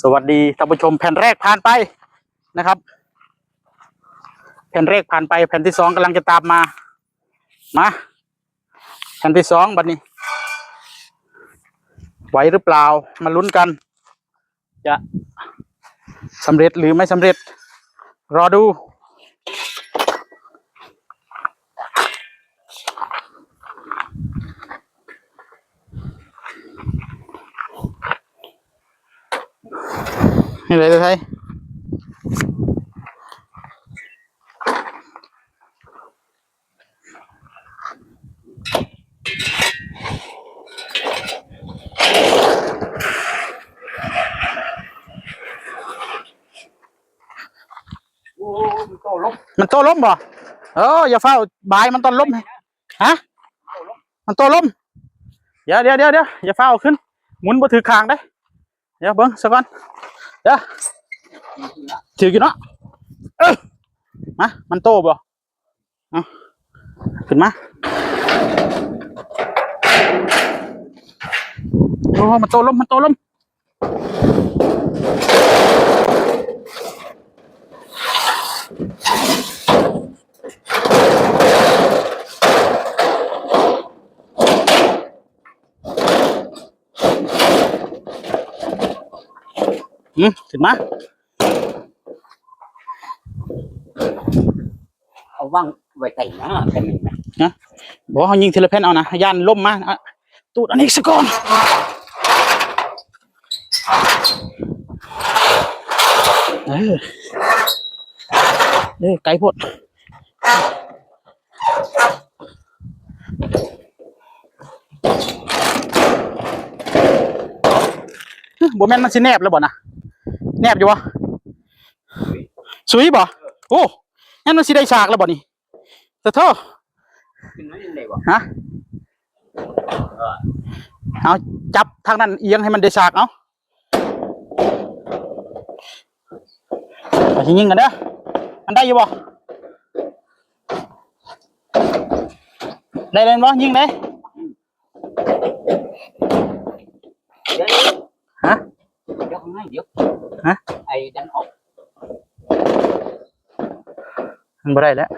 สวัสดีท่านผู้ชมแผ่นแรกผ่านไปนะครับแผ่นแรกผ่านไปแผ่นที่สองกำลังจะตามมาแผ่นที่สองบัดนี้ไหวหรือเปล่ามาลุ้นกันจะสำเร็จหรือไม่สำเร็จรอดูนี่เลยไทยมันโตล้มบ่อย่าเฝ้าบายมันต้นล้มฮะมันโตล้มเดี๋ยวอย่าเฝ้าขึ้นหมุนบ่ถือคางได้เดี๋ยวเบิ้งสักก่อนเดี๋ยวถือกี่เนาะมามันโตบ่ขึ้นมามันโตล้มขึ้นมาเอาว่างไว้ใส่หน้าเป็นนะบอกเขายิงทีละแผ่นเอานะย่านล่มมาตูดอันนี้สักก่อนไก่พดบ่แม่นมันสิแนบแล้วบ่นะแนบอยู่วะสุยบ่โอ้งั้นมันสิได้ฉากแล้วบ่นี่แต่เธอฮะเอาจับทางนั้นเอียงให้มันได้ฉากเอาไปยิงกันเด้อมันได้อยู่บ่ได้เลยบ่ยิงได้ฮะเดี๋ยวง่ายเดี๋ยวฮะไอ้ดันออกมันบ่ได้แล้ว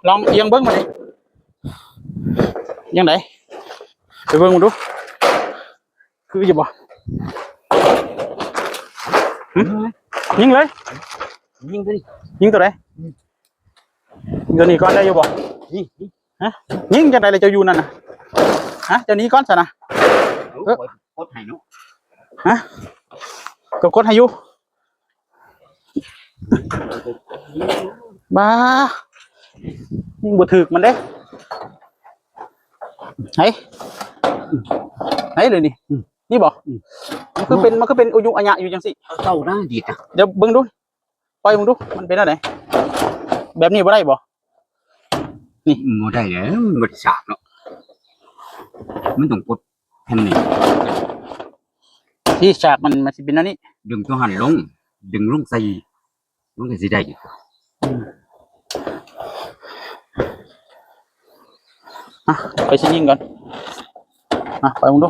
ลองเอียงเบิ้งมาดิยังไงไปเบิ้งมาดูคือจะบ่ยิงเลยยิงไปยิงตัวไหนตัวนี้ก้อนได้อยู่บ่ฮะยิงจะได้เลยจะอยู่นั่นนะฮะเจ้านี้ก้อนสินะกดให้นุฮะก็กดให้อยู่บ้ายิงบ่ถึกมันเด้เฮ้ยเลยนี่บอกมันคือเป็นอุยุอัญญะอยู่จังสิเจ้าหน้าดีจ้ะเดี๋ยวเบิ่งดูปล่อยมึงดูมันเป็นอะไรแบบนี้บ่ได้บ่นี่บ่ได้แล้วมันฉากเนาะมันต้องกดแผ่นนี้ที่ฉากมันสิเป็นอันนี้ดึงตัวหันลงดึงลงใส่มันก็สิได้อยู่ไปชิ้นยิงก่อนไปมึงดู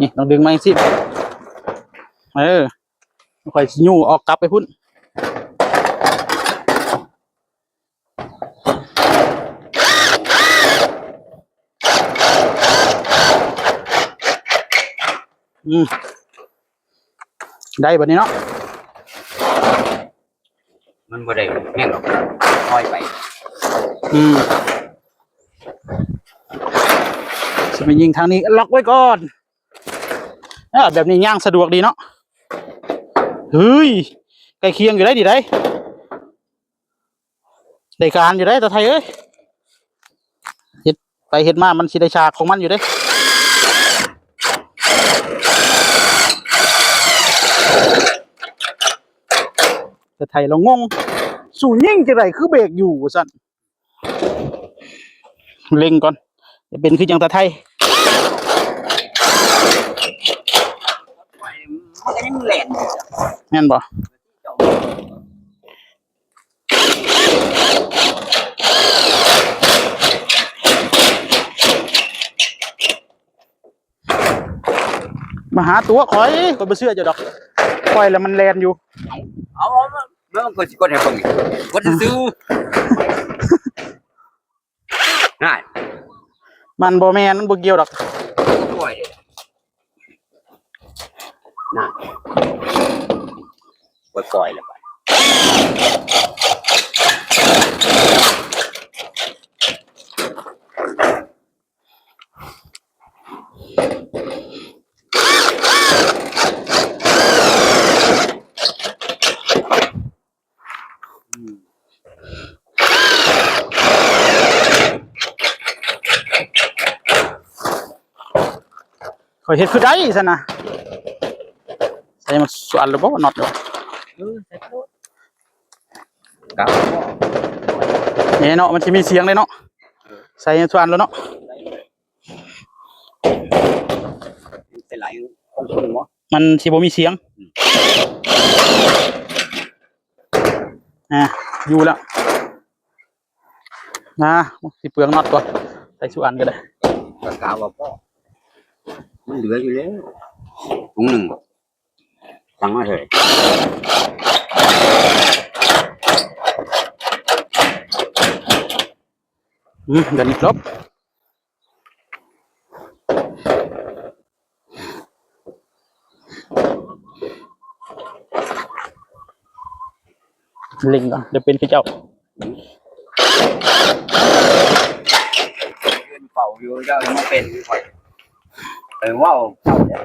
นี่ต้องดึงมาสิค่อยยูออกกลับไปพุ่นได้แบบนี้เนาะมันบ่ได้แห้งหรอกค่อยไปจะไปยิงทางนี้ล็อกไว้ก่อนแบบนี้ย่างสะดวกดีเนาะเฮ้ยใกล้เคียงอยู่ได้ดีได้การอยู่ได้แต่ไทยเอ้ยเห็ดไปเห็ดมามันสิได้ฉากของมันอยู่ได้แต่ไทยเรางงสู่ยิ่งจะไรคือเบรกอยู่สั่น เล็งก่อนจะเป็นคือจังตาไทย มันก็ยังแหลน แม่นบ่มาหาตัวข่อยก็บ่เชื่อเจ้าดอกข่อยแล้วมันแลนอยู่ เอาเมื่อก็สิกดให้เบิ่งกดซื้อง่าย มันบ่แม่นมันบ่เกี่ยวดอก ด้วยน่ะปล่อยแล้วไปข่อยเฮ็ดคือได้ซั่นน่ะใส่มันสวนแล้วบ่น็อตเนาะ ใส่โคตรครับ นี่เนาะมันสิมีเสียงเลยเนาะใส่สวนแล้วเนาะ เป็นไรของคุณหมอ มันสิบ่มีเสียงอยู่แล้วนะสิเปลืองน็อตก่อนใส่สวนก็ได้ กาวว่าพ่อมันเหลืออยู่แล้วถุงหนึ่งสั่งมาเถอะ เดี๋ยวนี้ครบลิงก่อนเดี๋ยวเป็นพี่เจ้า เป่าอยู่เจ้ามาเป็นว้าวเป่าเนี่ย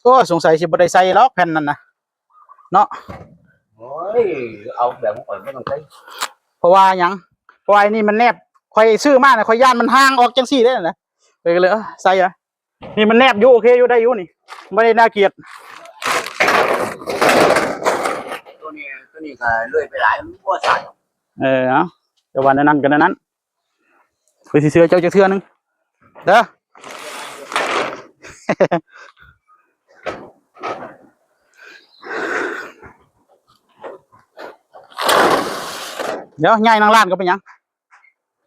ก็สงสัยสิบ่ได้ใส่ล็อกแผ่นนั่นนะเนาะ โอ้ยเอาแบบของข่อยไม่ต้องใช้ เพราะว่าหยังเพราะว่าไอ้นี่มันแนบข่อยซื้อมาน่ะข่อยย่านมันห่างออกจังซี่ได้น่ะไปก็เลยใส่อะนี่มันแนบอยู่โอเคอยู่ได้อยู่นี่บ่ได้น่าเกลียด ตัวนี้ก็เลื่อยไปหลายมันบ่สั่น เอาจะวันนั้นกันนั้นไปสิเสือเจ้าจะเทื่อนึงเด้อ เดี๋ยวง่ายนางล้านก็เป็นยัง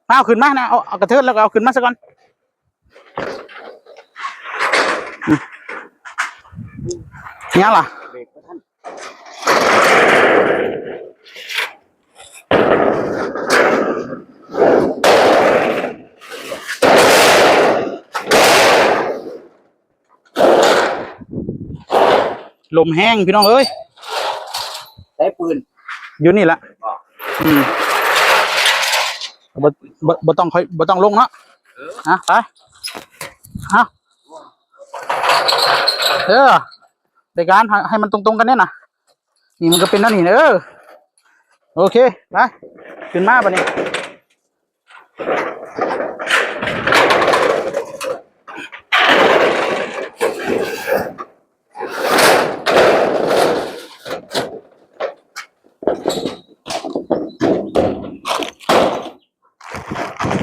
เอาขึ้นมานะเอากระเทิดแล้วก็เอาขึ้นมาซะก่อนยังล่ะลมแห้งพี่น้องเอ้ย ใช้ปืน อยู่นี่แหละบ่ต้องลงเนาะไปในการให้มันตรงๆกันเนี่ยนะนี่มันก็เป็นนั่นนี่โอเคไปขึ้นมาป่ะนี่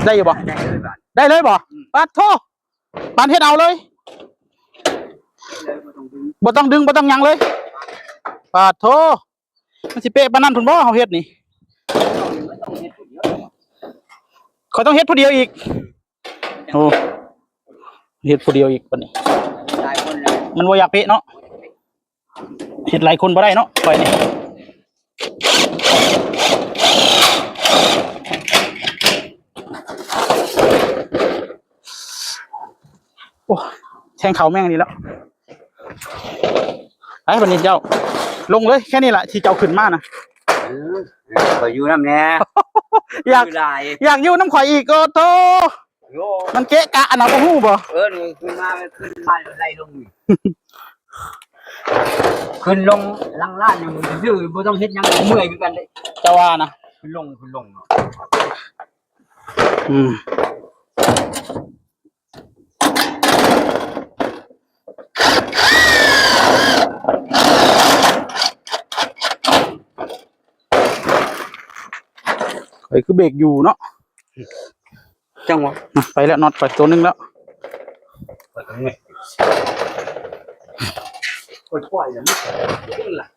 ได้อยู่บ่ได้เลยบ่ปัดโทปานเฮ็ดเอาเลยบ่ต้องดึงบ่ต้องหยังเลยปัดโทมันสิเป๊ะปานนั้นพุ่นบ่เฮาเฮ็ดนี่เขาต้องเฮ็ดผู้เดียวอีกโอ้เฮ็ดผู้เดียวอีกปานนี้มันบ่อยากเป๊ะเนาะเฮ็ดหลายคนบ่ได้เนาะข่อยนี่ แทงเขาแม่งนี่แล้วไอ้บันนี้เจ้าลงเลยแค่นี้แหละที่เจ้าขึ้นมานะ ไปอยู่น้ำแน่ อยากอยู่น้ำข่อยอีกโอ้โตมันเกะกะอันนั้นบ่ฮู้บ่ นี่ขึ้นมาไล่ลงขึ้นลงล่างล่างอย่างดื้อบ่ต้องเฮ็ดหยังเมื่อยคือกันเลย เจ้าว่านะ ขึ้นลงเนาะ อืมไอ้คือเบรกอยู่เนาะ จังหวะ ไปแล้วน็อตไปตัวนึงแล้ว ไปตรงนี้ปล่อยแล้วนี่ล่ะ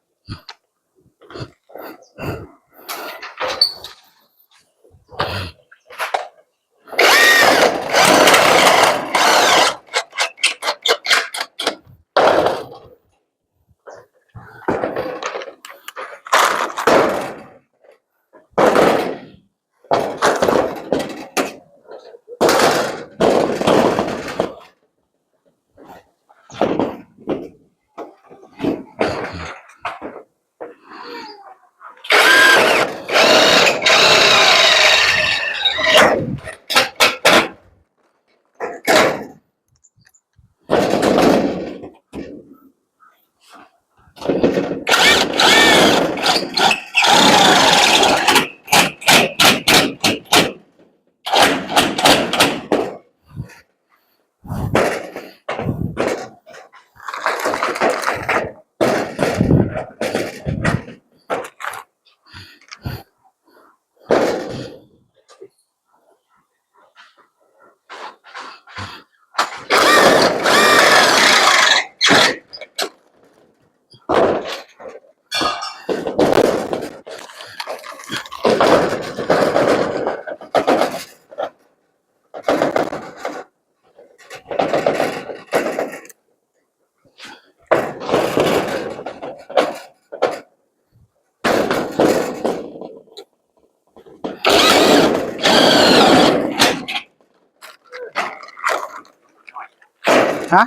ฮะ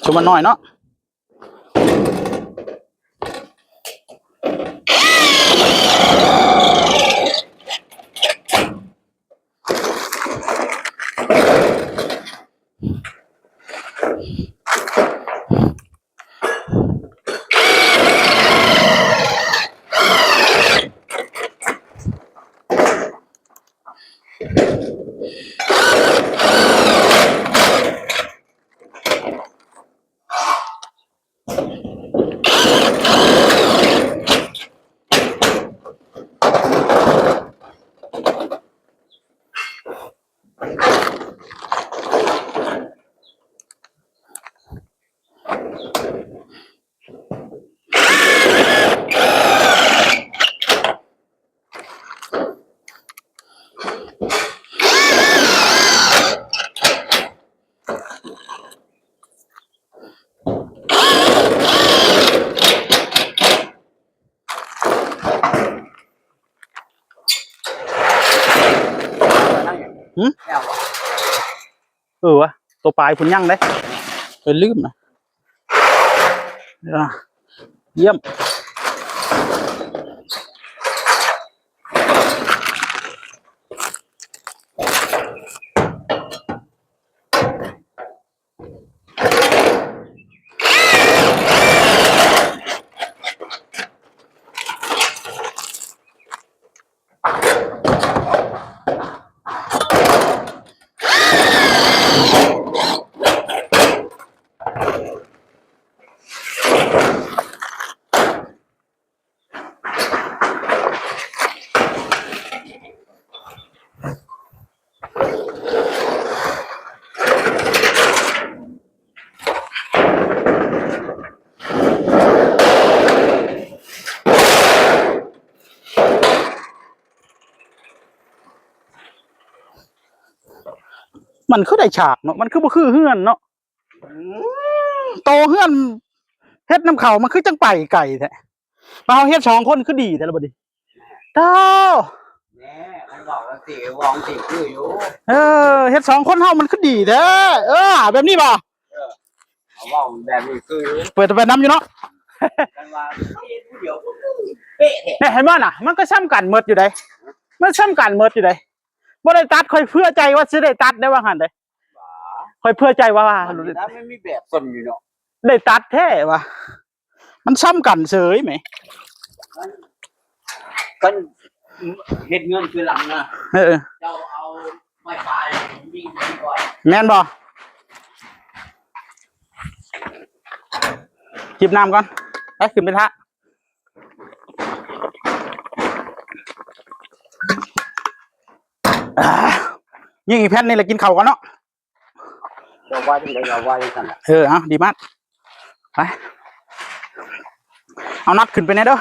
ชมมันน้อยเนาะวะตัวปลายคุณยั่งได้เป็นลืมนะเยี่ยมมันคือได้ฉากเนาะมันคือบ่คือเฮือนเนาะโตเฮือนเฮ็ดน้ำเขามันคือจังไปไก่แท้มาเอาเฮ็ด2 คนคือดีแต่ละบัดนี้เต้า แน่มันก็ บอกแล้วสิวองสิคืออยู่ เฮ็ด2คนเฮามันคือดีแท้แบบนี้บ่ เอาว่าแบบนี้คือ เปิดไปน้ำอยู่เนาะ กันว่าผู้เดียวเป๊ะแท้ เนี่ยเห็นบ่น่ะมันก็ซ้ำกันหมดอยู่ไดมันซ้ำกันหมดอยู่ไดบ่ได้ตัดค่อยเพื่อใจว่าสิได้ตัดได้ว่าหั่นเด้ค่อยเพื่อใจว่า ถ้าไม่มีแบบส้นอยู่เนาะ ได้ตัดแท้ว่ะมันซ้ำกันเสยแหม กันเฮ็ดเงินคือหลังนะ เจ้าเอาไม้ปลายวิ่งไปก่อน แม่นบ่จิบน้ำก่อนไปขึ้นไปท่ายิงอีกแผ่นนี่แหละกินข้าวก่อนเนาะ เจ้าว่าจังได๋เจ้าว่าจังซั่นน่ะ เอาดีมากไปเอานัดขึ้นไปแน่เด้อ